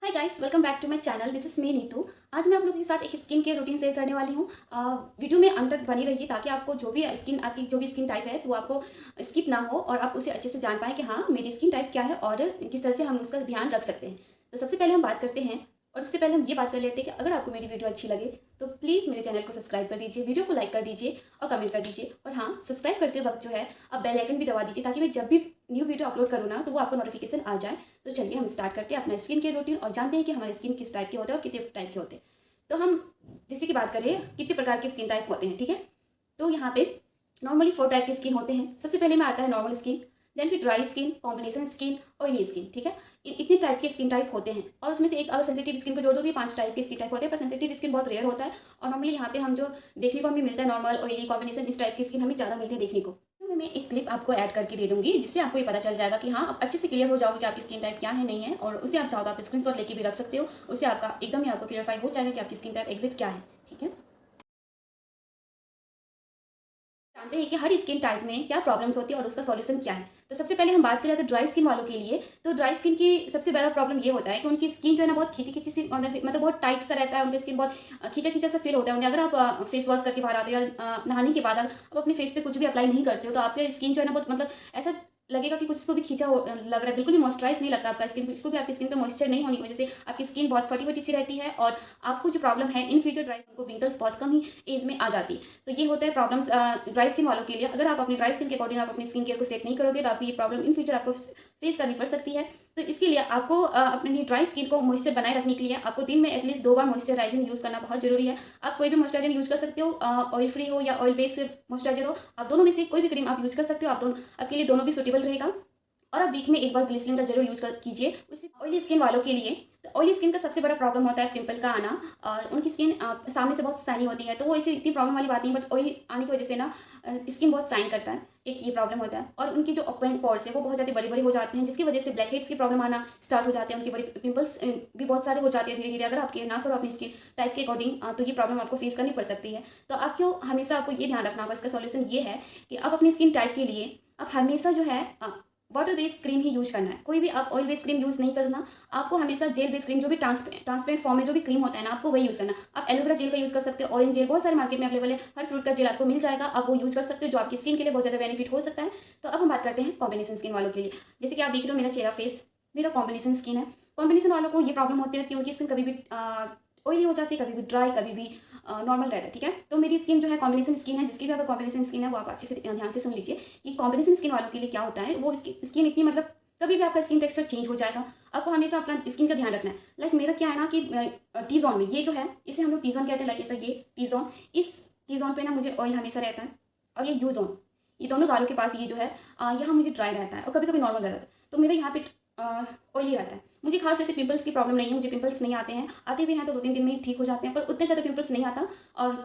Hi guys, welcome back to my channel. This is me Neetu. आज मैं आप लोगों के साथ एक स्किन केयर रूटीन शेयर करने वाली हूँ। वीडियो में अंत तक बनी रहिए ताकि आपको आपकी जो भी स्किन टाइप है तो आपको स्किप ना हो और आप उसे अच्छे से जान पाएँ कि हाँ, मेरी स्किन टाइप क्या है और किस तरह से हम उसका ध्यान रख सकते हैं। तो सबसे पहले हम बात करते हैं, और इससे पहले हम ये बात कर लेते हैं कि अगर आपको मेरी वीडियो अच्छी लगे तो प्लीज़ मेरे चैनल को सब्सक्राइब कर दीजिए, वीडियो को लाइक कर दीजिए और कमेंट कर दीजिए। और हाँ, सब्सक्राइब करते वक्त जो है आप बेल आइकन भी दबा दीजिए ताकि मैं जब भी न्यू वीडियो अपलोड करूँ ना तो वो आपको नोटिफिकेशन आ जाए। तो चलिए हम स्टार्ट करते हैं अपना स्किन केयर रूटीन और जानते हैं कि हमारे स्किन किस टाइप के होते हैं और कितने टाइप के होते हैं। तो हम जैसे कि बात करें कितने प्रकार के स्किन टाइप होते हैं, ठीक है। तो यहाँ पे नॉर्मली 4 टाइप की स्किन होते हैं। सबसे पहले में आता है नॉर्मल स्किन, देन फिर dry skin, combination skin, oily skin, ठीक है। इतने टाइप के स्किन टाइप होते हैं और उसमें से एक अगर सेंसिटिव स्किन को जोड़ दो तो ये 5 टाइप के स्किन टाइप होते हैं। पर सेंसिटिव स्किन बहुत रेयर होता है और नॉर्मली यहाँ पे हम जो देखने को हमें मिलता है नॉर्मल, ऑयली, कॉम्बिनेशन, इस टाइप की स्किन हमें ज़्यादा मिलती है देखने को। तो मैं एक क्लिप आपको ऐड करके दे दूंगी जिससे आपको ये पता चल जाएगा कि हाँ, आप अच्छे से क्लियर हो जाओगे कि आपकी स्किन टाइप क्या है नहीं है, और उसे आप चाहो तो आप स्क्रीनशॉट लेके भी रख सकते हो। उससे आपका एकदम ही आपको क्लियरफाई हो जाएगा कि आपकी स्किन टाइप एग्जैक्ट क्या है, ठीक है। जानते हैं कि हर स्किन टाइप में क्या प्रॉब्लम्स होती है और उसका सॉल्यूशन क्या है। तो सबसे पहले हम बात करें अगर ड्राई स्किन वालों के लिए, तो ड्राई स्किन की सबसे बड़ा प्रॉब्लम ये होता है कि उनकी स्किन जो है ना बहुत खींची खींची सी, मतलब बहुत टाइट सा रहता है। उनकी स्किन बहुत खींचा खींचा सा फील होता है उन्हें। अगर आप फेस वॉश करके बाहर आते हो या नहाने के बाद अगर आप अपने फेस पे कुछ भी अप्लाई नहीं करते हो तो आपके स्किन जो है ना बहुत मतलब ऐसा लगेगा कि कुछ तो भी लग रहा है, बिल्कुल भी मॉइस्चराइज नहीं लगता आपका स्किन, बिल्कुल भी आपकी स्किन पे मॉइस्चर नहीं होने की वजह से आपकी स्किन बहुत फटी फटी सी रहती है और आपको जो प्रॉब्लम है इन फ्यूचर ड्राई स्किन को विंकल्स बहुत कम ही एज में आ जाती है। तो ये होता है प्रॉब्लम्स ड्राई स्किन वालों के लिए। अगर आप अपनी ड्राई स्किन के अकॉर्डिंग आप अपनी स्किन केयर को सेट नहीं करोगे तो आपकी ये प्रॉब्लम इन फ्यूचर आपको फेस करनी पड़ सकती है। तो इसके लिए आपको अपनी ड्राई स्किन को मॉइस्चर बनाए रखने के लिए आपको दिन में एटलीस्ट 2 बार मॉइस्चराइजिंग यूज़ करना बहुत जरूरी है। आप कोई भी मॉइस्चराइजर यूज़ कर सकते हो, ऑयल फ्री हो या ऑयल बेस्ड मॉइस्चराइजर हो, आप दोनों में से कोई भी क्रीम आप यूज़ कर सकते हो। आपके लिए दोनों भी सूटेबल रहेगा। और आप वीक में एक बार ग्लिसरीन का जरूर यूज़ कीजिए। उससे ऑयली स्किन वालों के लिए, तो ऑयली स्किन का सबसे बड़ा प्रॉब्लम होता है पिंपल का आना, और उनकी स्किन सामने से बहुत शाइनी होती है तो वो ऐसी इतनी प्रॉब्लम वाली बात नहीं, बट ऑयल आने की वजह से ना स्किन बहुत शाइन करता है, एक ये प्रॉब्लम होता है। और उनकी जो ओपन पोर्स है वो बहुत ज़्यादा बड़े बड़े हो जाते हैं जिसकी वजह से ब्लैक हेड्स की प्रॉब्लम आना स्टार्ट हो जाते हैं। उनके बड़े पिंपल्स भी बहुत सारे हो जाते हैं धीरे धीरे। अगर आप केयर ना करो अपनी स्किन टाइप के अकॉर्डिंग तो ये प्रॉब्लम आपको फेस करनी पड़ सकती है। तो आपको हमेशा आपको ये ध्यान रखना होगा, इसका सॉल्यूशन ये है कि आप अपनी स्किन टाइप के लिए आप हमेशा जो है वाटर बेस्ड क्रीम ही यूज करना है। कोई भी आप ऑयल बेस्ड क्रीम यूज़ नहीं करना। आपको हमेशा जेल बेस्ड क्रीम, जो भी ट्रांसपेरेंट फॉर्म में जो भी क्रीम होता है ना, आपको वही यूज़ करना। आप एलोवेरा जेल का यूज़ कर सकते हो, ऑरेंज जेल बहुत सारे मार्केट में अवेलेबल है, हर फ्रूट का जेल आपको मिल जाएगा, आप वो यूज़ कर सकते हो जो आपकी स्किन के लिए बहुत ज़्यादा बेनिफिट हो सकता है। तो अब हम बात करते हैं कॉम्बिनेशन स्किन वालों के लिए। जैसे कि आप देख रहे हो मेरा चेहरा फेस, मेरा कॉम्बिनेशन स्किन है। कॉम्बिनेशन वालों को ये प्रॉब्लम होती है कि उनकी स्किन कभी भी ऑयली हो जाती है, कभी भी ड्राई, कभी भी नॉर्मल रहता है, ठीक है। तो मेरी स्किन जो है कॉम्बिनेशन स्किन है। जिसकी भी अगर कॉम्बिनेशन स्किन है वो आप अच्छे से ध्यान से सुन लीजिए कि कॉम्बिनेशन स्किन वालों के लिए क्या होता है। वो स्किन इतनी मतलब कभी भी आपका स्किन टेक्सचर चेंज हो जाएगा। आपको हमेशा अपना स्किन का ध्यान रखना है। लाइक मेरा क्या है ना कि टी जोन में ये जो है इसे हम लोग टी जोन कहते हैं, लाइक ऐसा ये टी जोन, इस टी जोन पे ना मुझे ऑयल हमेशा रहता है। और ये यू जोन, ये दोनों गालों के पास ये जो है यहाँ मुझे ड्राई रहता है और कभी कभी नॉर्मल रहता है। तो मेरा यहाँ पे ऑयली रहता है। मुझे खास जैसे पिंपल्स की प्रॉब्लम नहीं है, मुझे पिंपल्स नहीं आते हैं, आते भी हैं तो 2-3 दिन में ही ठीक हो जाते हैं, पर उतने ज़्यादा पिंपल्स नहीं आता। और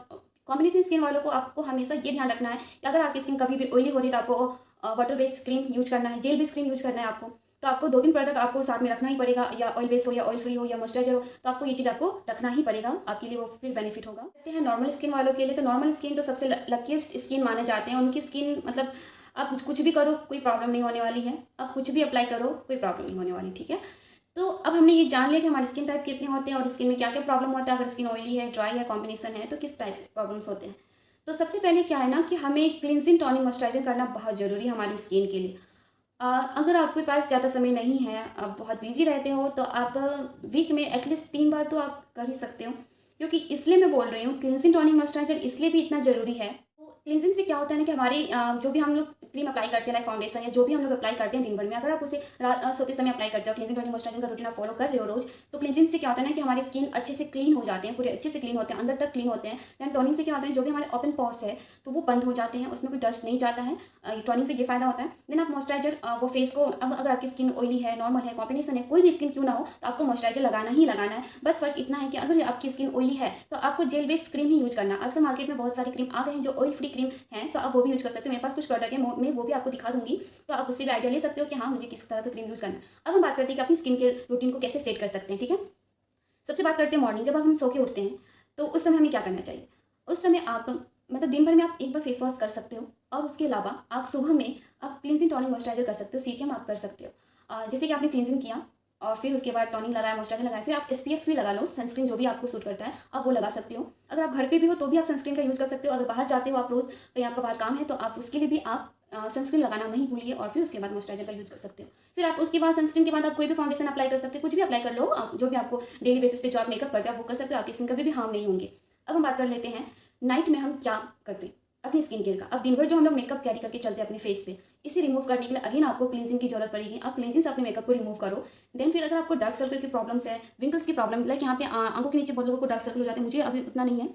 कॉम्बिनेशन स्किन वालों को आपको हमेशा ये ध्यान रखना है कि अगर आपकी स्किन कभी भी ऑयली हो रही है तो आपको वाटर बेस्ड क्रीम यूज करना है, जेल बेस्ड क्रीम यूज करना है आपको। तो आपको 2-3 प्रोडक्ट आपको साथ में रखना ही पड़ेगा, या ऑयल बेस हो या ऑयल फ्री हो या मॉइस्चराइजर हो, तो आपको ये चीज़ आपको रखना ही पड़ेगा, आपके लिए वो फिर बेनिफिट होगा। कहते हैं नॉर्मल स्किन वालों के लिए, तो नॉर्मल स्किन तो सबसे लकीस्ट स्किन माने जाते हैं। उनकी स्किन मतलब आप कुछ भी करो कोई प्रॉब्लम नहीं होने वाली है, आप कुछ भी अप्लाई करो कोई प्रॉब्लम नहीं होने वाली, ठीक है। तो अब हमने ये जान लिया कि हमारे स्किन टाइप कितने होते हैं और स्किन में क्या क्या प्रॉब्लम होता है। अगर स्किन ऑयली है, ड्राई है, कॉम्बिनेशन है, तो किस टाइप के प्रॉब्लम्स होते हैं। तो सबसे पहले क्या है ना कि हमें क्लिनजिंग टॉनिक मॉइस्चराइजर करना बहुत ज़रूरी है हमारी स्किन के लिए। अगर आपके पास ज़्यादा समय नहीं है, आप बहुत बिजी रहते हो, तो आप वीक में एटलीस्ट 3 बार तो आप कर ही सकते हो। क्योंकि इसलिए मैं बोल रही हूँ क्लिनजिंग टॉनिक मॉइस्चराइजर इसलिए भी इतना ज़रूरी है। तो क्लिनजिंग से क्या होता है ना कि हमारे जो भी हम लोग क्रीम अप्लाई करते हैं, लाइक फाउंडेशन या जो भी हम लोग अप्लाई करते हैं दिन भर में, अगर आप उसे सोते समय अप्लाई करते हो, क्लिनजिंग टॉनिक मॉइस्चराइजर का रूटीन आप फॉलो कर रहे हो रोज, तो क्लिनजिंग से क्या होता है ना कि हमारी स्किन अच्छे से क्लीन हो जाते हैं, पूरे अच्छे से क्लीन होते हैं, अंदर तक क्लीन होते हैं। दैन टॉनिक से क्या होता है, जो भी हमारे ओपन पोर्स है तो वो बंद हो जाते हैं, उसमें कोई डस्ट नहीं जाता है। टॉनिक से ये फायदा होता है। देन आप मॉइस्चराइजर वो फेस को, अब अगर आपकी स्किन ऑयली है, नॉर्मल है, कॉम्बिनेशन है, कोई भी स्किन क्यों ना हो, तो आपको मॉइस्चराइजर लगाना ही लगाना है। बस फर्क इतना है कि अगर आपकी स्किन ऑयली है तो आपको जेल बेस्ड क्रीम ही यूज करना है। आजकल मार्केट में बहुत सारी क्रीम आ गए हैं जो ऑयल फ्री क्रीम है, तो आप वो भी यूज कर सकते हो। मेरे पास कुछ प्रोडक्ट है, मैं वो भी आपको दिखा दूंगी, तो आप उससे भी आइडिया ले सकते हो कि हाँ मुझे किस तरह का क्रीम यूज करना है। अब हम बात करते हैं कि अपनी स्किन केयर रूटीन को कैसे सेट कर सकते हैं, ठीक है। सबसे बात करते हैं मॉर्निंग, जब हम सो के उठते हैं तो उस समय हमें क्या करना चाहिए। उस समय आप मतलब दिन भर में आप एक बार फेस वॉश कर सकते हो, और उसके अलावा आप सुबह में आप क्लिनजिंग टॉनिक मॉइस्चराइजर कर सकते हो, सीरम आप कर सकते हो। जैसे कि आपने क्लिनजिंग किया और फिर उसके बाद टोनिंग लगाया, मॉइस्चराइजर लगाया, फिर आप SPF भी लगा लो, सनस्क्रीन जो भी आपको सूट करता है आप वो लगा सकते हो। अगर आप घर पे भी हो तो भी आप सनस्क्रीन का यूज़ कर सकते हो। अगर बाहर जाते हो आप रोज़, कहीं आपका बाहर काम है, तो आप उसके लिए भी आप सनस्क्रीन लगाना नहीं भूलिए, और फिर उसके बाद मॉइस्चराइजर का यूज़ कर सकते हो। फिर आप उसके बाद सनस्क्रीन के बाद आप कोई भी फाउंडेशन अप्लाई कर सकते हो, कुछ भी अप्लाई कर लो, आप जो भी आपको डेली बेसिस पे जो आप मेकअप करते हो आप वो कर सकते हो, आपकी स्किन कभी भी हार्म नहीं होंगे। अब हम बात कर लेते हैं नाइट में हम क्या करते हैं अपनी स्किन केयर का। अब दिन भर जो हम लोग मेकअप कैरी करके चलते हैं अपने फेस पे, इसे रिमूव करने के लिए अगेन आपको क्लींजिंग की जरूरत पड़ेगी। आप क्लींजिंग से अपने मेकअप को रिमूव करो। देन फिर अगर आपको डार्क सर्कल की प्रॉब्लम्स है, विंकल्स की प्रॉब्लम, लाइक यहाँ पे आंखों के नीचे बहुत लोगों को डार्क सर्कल हो जाते हैं, मुझे अभी उतना नहीं है,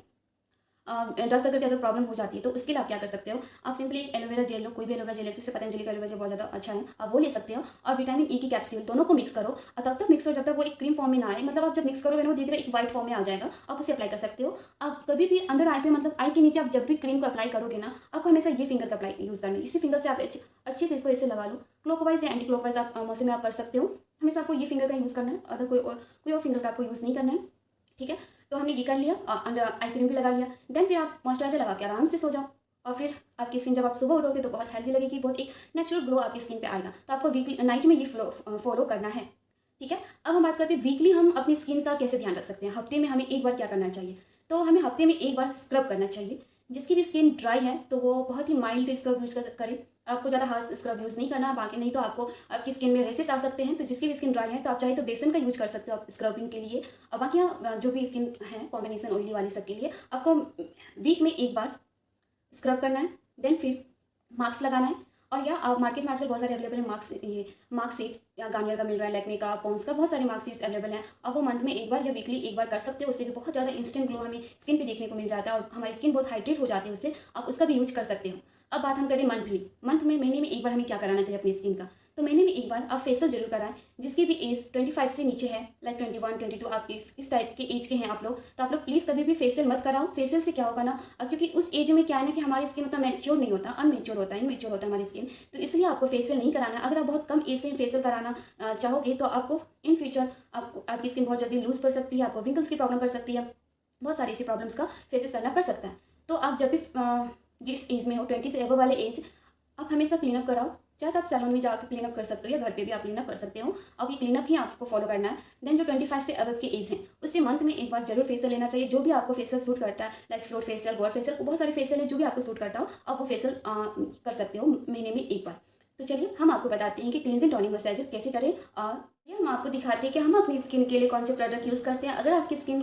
डार्क सर्कल की अगर प्रॉब्लम हो जाती है तो उसके लिए आप क्या कर सकते हो, आप सिंपली एक एलोवेरा जेल लो, कोई भी एलोवेरा जेल है, जैसे पतंजलि का एलोवेरा जेल बहुत ज़्यादा अच्छा है, आप वो ले सकते हो, और विटामिन ई की कैप्सूल, दोनों को मिक्स करो, और तब तक मिक्स करो जब तक वो एक क्रीम फॉर्म में ना आए, मतलब आप जब मिक्स करोगे ना वो धीरे धीरे एक वाइट फॉर्म में आ जाएगा, आप उसे अप्लाई कर सकते हो। आप कभी भी अंडर आई पे, मतलब आई के नीचे आप जब भी क्रीम को अप्लाई करोगे ना, आपको हमेशा ये फिंगर का अप्लाई यूज़ करना है। इसी फिंगर से आप अच्छे से इसको ऐसे लगा लो, क्लॉकवाइज या एंटी क्लॉकवाइज आप मौसम में आप कर सकते हो। हमेशा आपको ये फिंगर का यूज़ करना है, अगर कोई और फिंगर का आपको यूज़ नहीं करना है, ठीक है। तो हमने ये कर लिया, अंडर आई क्रीम भी लगा लिया। देन फिर आप मॉइस्चराइजर लगा के आराम से सो जाओ, और फिर आपकी स्किन जब आप सुबह उठोगे तो बहुत हेल्दी लगेगी, बहुत एक नेचुरल ग्लो आपकी स्किन पे आएगा। तो आपको वीकली नाइट में ये फॉलो करना है, ठीक है। अब हम बात करते हैं वीकली हम अपनी स्किन का कैसे ध्यान रख सकते हैं। हफ्ते में हमें एक बार क्या करना चाहिए, तो हमें हफ्ते में एक बार स्क्रब करना चाहिए। जिसकी भी स्किन ड्राई है तो वो बहुत ही माइल्ड स्क्रब यूज़ करे, आपको ज़्यादा हार्श स्क्रब यूज़ नहीं करना, बाकी नहीं तो आपको आपकी स्किन में रेसेस आ सकते हैं। तो जिसकी भी स्किन ड्राई है तो आप चाहे तो बेसन का यूज कर सकते हो आप स्क्रबिंग के लिए, और बाकी जो भी स्किन है कॉम्बिनेशन ऑयली वाली सबके लिए आपको वीक में एक बार स्क्रब करना है। देन फिर मास्क लगाना है, और या मार्केट में आजकल बहुत सारे अवेलेबल है मास्क सीट, या गार्नियर का मिल रहा है, लैक्मे का, पॉन्स का, बहुत सारे मास्क सीट्स अवेलेबल हैं। अब वो मंथ में एक बार या वीकली एक बार कर सकते हो, उससे भी बहुत ज़्यादा इंस्टेंट ग्लो हमें स्किन पे देखने को मिल जाता है, और हमारी स्किन बहुत हाइड्रेट हो जाती है उससे, आप उसका भी यूज कर सकते हो। अब बात हम करें मंथ में, महीने में एक बार हमें क्या कराना चाहिए अपनी स्किन का, तो महीने में एक बार आप फेशियल जरूर कराएं। जिसकी भी एज 25 से नीचे है, लाइक 21, 22, आप इस टाइप के एज के हैं आप लोग, तो आप लोग प्लीज़ कभी भी फेशियल मत कराओ। फेशियल से क्या होगा ना, क्योंकि उस एज में क्या है ना कि हमारी स्किन उतना मैच्योर नहीं होता, इनमेच्योर होता है हमारी स्किन, तो इसलिए आपको फेशियल नहीं कराना। अगर आप बहुत कम एज से फेशियल कराना चाहोगे तो आपको इन फ्यूचर आपकी स्किन बहुत जल्दी लूज पड़ सकती है, आपको विंकल्स की प्रॉब्लम पड़ सकती है, बहुत सारी ऐसी प्रॉब्लम्स का फेसेस करना पड़ सकता है। तो आप जब भी जिस एज में हो, 20 से एबव वाले एज, आप हमेशा क्लीनअप कराओ। चाहे तो आप सैलून में जाकर क्लीनअप कर सकते हो, या घर पे भी आप क्लीनअप कर सकते हो। अब ये क्लीनअप ही आपको फॉलो करना है। देन जो 25 से अबव के एज हैं उससे मंथ में एक बार जरूर फेशियल लेना चाहिए, जो भी आपको फेशियल सूट करता है, लाइक फ्लोट फेशियल, गोर फेशियल, बहुत सारे फेशियल है, जो भी आपको सूट करता हो आप वो फेशियल कर सकते हो महीने में एक बार। तो चलिए हम आपको बताते हैं कि क्लींजिंग टोनिक मॉइस्चराइजर कैसे करें, और ये हम आपको दिखाते हैं कि हम अपनी स्किन के लिए कौन से प्रोडक्ट यूज़ करते हैं। अगर आपकी स्किन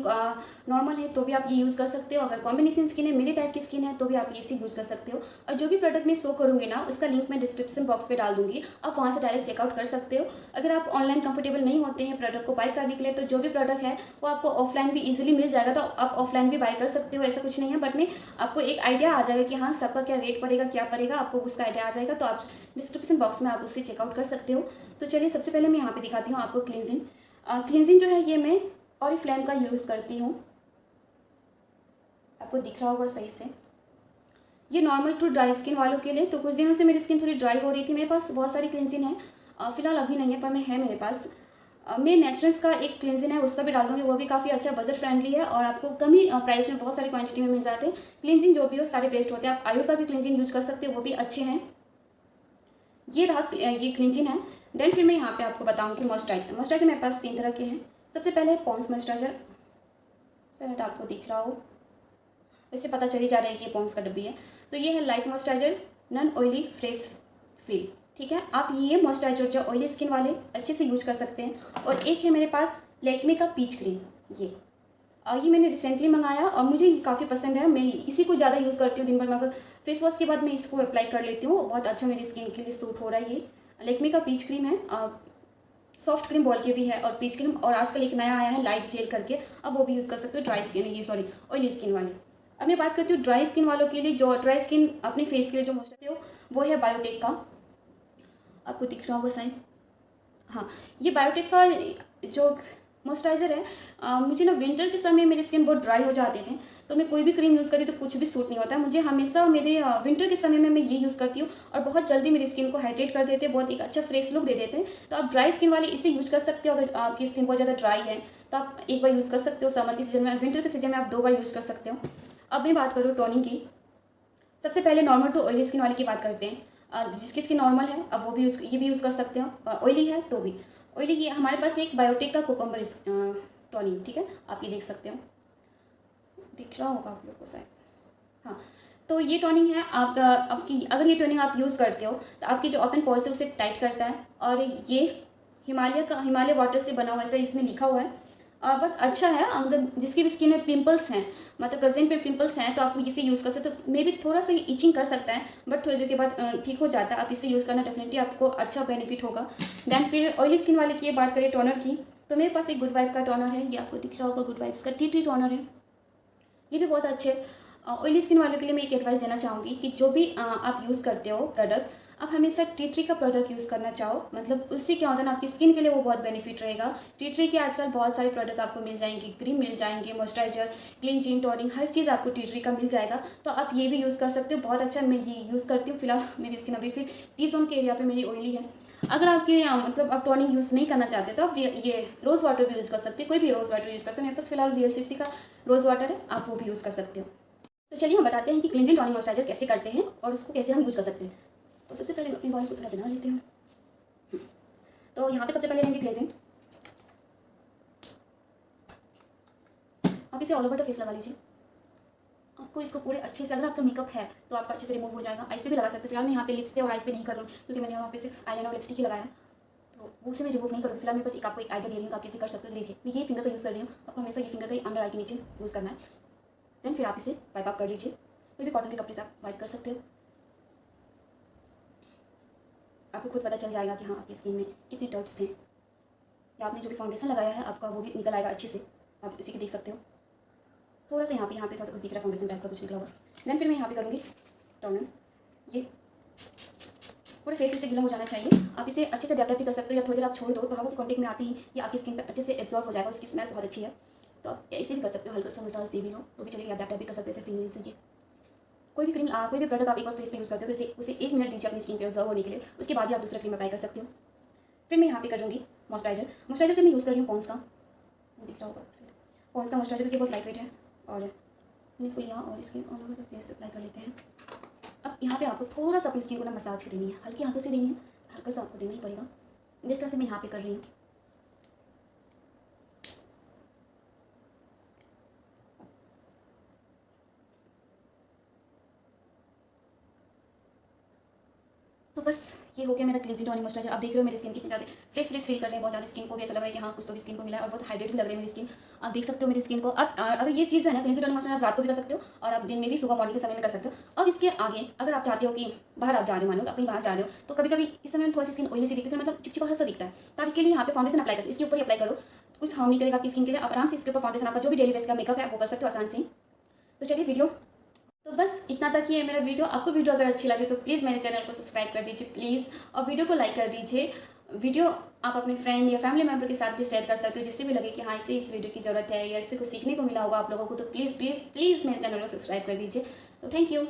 नॉर्मल है तो भी आप ये यूज़ कर सकते हो, अगर कॉम्बिनेशन स्किन है, मेरे टाइप की स्किन है, तो भी आप इसे यूज़ कर सकते हो। और जो भी प्रोडक्ट मैं शो करूँगी ना उसका लिंक मैं डिस्क्रिप्शन बॉक्स पे डाल दूँगी, आप वहाँ से डायरेक्ट चेकआउट कर सकते हो। अगर आप ऑनलाइन कंफर्टेबल नहीं होते हैं प्रोडक्ट को बाय करने के लिए, तो जो भी प्रोडक्ट है वो आपको ऑफलाइन भी ईजिली मिल जाएगा, तो आप ऑफलाइन भी बाय कर सकते हो, ऐसा कुछ नहीं है। बट में आपको एक आइडिया आ जाएगा कि हाँ सबका क्या रेट पड़ेगा, क्या पड़ेगा, आपको उसका आइडिया आ जाएगा, तो आप डिस्क्रिप्शन बॉक्स में आप उससे चेकआउट कर सकते हो। तो चलिए सबसे पहले मैं यहाँ पे दिखाती हूँ आपको क्लींजिंग जो है ये मैं ऑरिफ्लेम का यूज़ करती हूँ, आपको दिख रहा होगा सही से। ये नॉर्मल टू ड्राई स्किन वालों के लिए, तो कुछ दिनों से मेरी स्किन थोड़ी ड्राई हो रही थी, मेरे पास बहुत सारी क्लींजिंग है, फिलहाल अभी नहीं है पर मैं है मेरे पास। मेरे नेचुरल्स का एक क्लींजिंग है, उसका भी डाल दूँगी, वो भी काफ़ी अच्छा बजट फ्रेंडली है, और आपको कम ही प्राइस में बहुत सारी क्वांटिटी में मिल जाते हैं। क्लींजिंग जो भी हो सारे बेस्ट होते हैं, आप आयुर का भी क्लींजिंग यूज कर सकते हो, वो भी अच्छे हैं। ये रहा ये क्लींजिंग है। देन फिर मैं यहाँ पे आपको बताऊँगी मॉइस्चराइजर मेरे पास 3 तरह के हैं। सबसे पहले पॉन्स मॉइस्चराइजर, शायद आपको दिख रहा हो, वैसे पता चली जा रहा है कि ये पॉन्स का डब्बी है। तो ये है light moisturiser, non oily fresh feel, ठीक है। आप ये मॉइस्चराइजर जो ऑयली स्किन वाले अच्छे से यूज कर सकते हैं। और एक है मेरे पास लैक्मे का पीच क्रीम, ये मैंने रिसेंटली मंगाया और मुझे ये काफ़ी पसंद है, मैं इसी को ज़्यादा यूज़ करती हूँ दिन भर में। अगर फेस वॉश के बाद मैं इसको अप्लाई कर लेती हूँ, बहुत अच्छा मेरी स्किन के लिए सूट हो रहा है। ये लैक्मे का पीच क्रीम है, सॉफ्ट क्रीम बोल के भी है, और पीच क्रीम, और आजकल एक नया आया है लाइट जेल करके, अब वो भी यूज़ कर सकते हो ड्राई स्किन, ऑयली स्किन वाले। अब मैं बात करती हूँ ड्राई स्किन वालों के लिए, जो ड्राई स्किन अपने फेस के लिए जो मॉइस्चराइजर हो वो है बायोटेक का, आपको दिख रहा होगा शायद, हाँ। ये बायोटेक का जो मॉइस्चराइजर है, मुझे ना विंटर के समय मेरी स्किन बहुत ड्राई हो जाते थे, तो मैं कोई भी क्रीम यूज़ करती तो कुछ भी सूट नहीं होता मुझे। हमेशा मेरे विंटर के समय में मैं ये यूज़ करती हूँ, और बहुत जल्दी मेरी स्किन को हाइड्रेट कर देते हैं, बहुत एक अच्छा फ्रेश लुक दे देते हैं। तो आप ड्राई स्किन वाले इसे यूज़ कर सकते हो। अगर आपकी स्किन बहुत ज़्यादा ड्राई है तो आप एक बार यूज़ कर सकते हो समर के सीजन में, विंटर के सीजन में आप 2 बार यूज़ कर सकते हो। अब मैं बात करूँ टोनिंग की, सबसे पहले नॉर्मल टू ऑयली स्किन वाले की बात करते हैं। जिसकी स्किन नॉर्मल है अब वो भी ये भी यूज़ कर सकते हो, ऑयली है तो भी। ऑयली की हमारे पास एक बायोटिक का कोकम्बर टॉनिक, ठीक है, आप ये देख सकते हो, दिख रहा होगा आप लोग को शायद, हाँ। तो ये टोनिंग है, आप आपकी अगर ये टोनिंग आप यूज़ करते हो तो आपकी जो ओपन पोर्स है उसे टाइट करता है। और ये हिमालय वाटर से बना हुआ, ऐसा इसमें लिखा हुआ है। और बट अच्छा है, मतलब जिसकी भी स्किन में पिंपल्स हैं, मतलब प्रेजेंट पे पिंपल्स हैं, तो आप इसे यूज़ कर सकते हो। तो मे बी थोड़ा सा इचिंग कर सकता है, बट थोड़ी देर के बाद ठीक हो जाता है। आप इसे यूज़ करना डेफिनेटली आपको अच्छा बेनिफिट होगा। देन फिर ऑयली स्किन वाले की बात करें टोनर की, तो मेरे पास एक गुड वाइब का टोनर है, ये आपको दिख रहा होगा, गुड वाइब्स का टी टोनर है। ये भी बहुत अच्छे ऑयली स्किन वालों के लिए मैं एक एडवाइस देना चाहूँगी कि जो भी आप यूज़ करते हो प्रोडक्ट, आप हमेशा टी ट्री का प्रोडक्ट यूज़ करना चाहो। मतलब उससे क्या होता है ना, आपकी स्किन के लिए वो बहुत बेनिफिट रहेगा। टी ट्री के आजकल बहुत सारे प्रोडक्ट आपको मिल जाएंगे, क्रीम मिल जाएंगे, मॉइस्चराइजर, क्लींजिंग, टोनिंग, हर चीज़ आपको टी ट्री का मिल जाएगा। तो आप ये भी यूज़ कर सकते हो, बहुत अच्छा। मैं ये यूज़ करती हूँ फिलहाल, मेरी स्किन अभी फिर टी जोन के एरिया पर मेरी ऑयली है। अगर आपके मतलब आप टोनिंग यूज़ नहीं करना चाहते तो आप ये रोज़ वाटर भी यूज़ कर सकते हैं, कोई भी रोज़ वाटर यूज़ करते हैं। मेरे पास फिलहाल VLCC का रोज़ वाटर है, आप वो भी यूज़ कर सकते हो। तो चलिए हम बताते हैं कि क्लींजिंग टोनिंग मॉइस्चराइजर कैसे करते हैं और उसको कैसे हम यूज़ कर सकते हैं। तो सबसे पहले मैं अपनी बॉडी को थोड़ा बना लेती हूँ। तो यहाँ पे सबसे पहले लेंगे क्लींजिंग। आप इसे ऑल ओवर द फेस लगा लीजिए। आपको इसको पूरे अच्छे से, अगर आपका मेकअप है तो आपका अच्छे से रिमूव हो जाएगा। आइस पे भी लगा सकते हो। फिलहाल मैं यहाँ पे लिप्स पे और आइस पे नहीं कर रहा हूँ, क्योंकि मैंने यहाँ पे सिर्फ आईलाइनर और लिपस्टिक ही लगाया, तो वो उसे मैं रिमूव नहीं करूँगी। फिलहाल मैं बस एक आपको एक आइडिया दे रही हूँ कि आप कैसे कर सकते हो। देखिए मैं ये फिंगर का यूज़ कर रही हूँ, आपको हमेशा ये फिंगर का अंडर आई के नीचे यूज़ करना है। देन फिर आप इसे वाइप अप कर लीजिए। कोई भी कॉटन के कपड़े से आप वाइप कर सकते हो। आपको खुद पता चल जाएगा कि हाँ आपकी स्किन में कितने डर्ट्स थे, या आपने जो भी फाउंडेशन लगाया है आपका वो भी निकल आएगा अच्छे से। आप इसी को देख सकते हो। थोड़ा सा यहाँ पे थोड़ा सा कुछ दिख रहा है, फाउंडेशन टाइप का कुछ निकला हुआ। देन फिर मैं यहाँ पे करूँगी टोनर। ये पूरे फेस से गिला हो जाना चाहिए। आप इसे अच्छे से डैप भी कर सकते हो, या थोड़ी देर आप छोड़ दो तो हवा के कॉन्टेक्ट में आते ही ये आपकी स्किन पर अच्छे से एब्जॉर्ब हो जाएगा। उसकी स्मेल बहुत अच्छी है, तो आप ऐसे भी कर सकते हो। हल्का सा मसाज दे भी लो तो भी चलेगा, आप डैप भी कर सकते हो ऐसे फिंगरिंग से। कोई भी क्रीम, कोई भी प्रोडक्ट आप एक बार फेस पे यूज़ करते हो तो उसे 1 मिनट दीजिए अपनी स्किन पे ऑब्जर्व होने के लिए। उसके बाद ही आप दूसरा क्रीम अप्लाई कर सकते हो। फिर मैं यहाँ पे करूँगी मॉइस्चराइजर फिर मैं यूज़ कर रही हूँ पॉन्स का, दिख रहा होगा पॉन्स का मॉइस्चराइजर, क्योंकि बहुत लाइट वेट है। और मैंने इसको लिया और इसके all over the face apply कर लेते हैं। अब यहाँ पे आपको थोड़ा सा अपनी स्किन को ना मसाज देनी है, हल्के हाथों से देनी है, हल्का सा आपको देना ही पड़ेगा, जिस तरह से मैं यहाँ पे कर रही हूँ। तो बस ये हो गया मेरा क्लींजिंग टोनिंग मॉइस्चराइजर। आप देख रहे हो मेरी स्किन कितनी ज़्यादा फ्रेश फील कर रही है, बहुत ज़्यादा। स्किन को भी ऐसा लग रहा है कि हाँ कुछ तो भी स्किन को मिला है, और बहुत हाइड्रेट भी लग रही है मेरी स्किन। आप देख सकते हो मेरी स्किन को। अब अगर ये चीज़ जो है ना, क्लींजिंग टोनिंग मॉइस्चराइजर आप रात को भी कर सकते हो और आप दिन में भी, सुबह मॉर्निंग के समय में कर सकते हो। अब इसके आगे अगर आप चाहते हो कि बाहर आप जा रहे हो, मानो आप कहीं बाहर जा रहे हो, तो कभी कभी इस समय थोड़ी सी स्किन ऑयली सी दिखती है, मतलब चिपचिपा सा दिखता है, तो आप इसके लिए यहाँ पे फाउंडेशन अप्लाई कर, इसके ऊपर ही अप्लाई करो, कुछ हार्म नहीं करेगा आपकी स्किन के लिए। आप आराम से इसके ऊपर फाउंडेशन, आपका जो भी डेली बेस का मेकअप है वो कर सकते हो आसान से। तो चलिए वीडियो तो बस इतना तक ही है मेरा वीडियो। आपको वीडियो अगर अच्छी लगे तो प्लीज़ मेरे चैनल को सब्सक्राइब कर दीजिए प्लीज़, और वीडियो को लाइक कर दीजिए। वीडियो आप अपने फ्रेंड या फैमिली मेम्बर के साथ भी शेयर कर सकते हो, जिससे भी लगे कि हाँ इसे इस वीडियो की ज़रूरत है या इससे कुछ सीखने को मिला होगा आप लोगों को। तो प्लीज़ प्लीज़ प्लीज़ मेरे चैनल को सब्सक्राइब कर दीजिए। तो थैंक यू।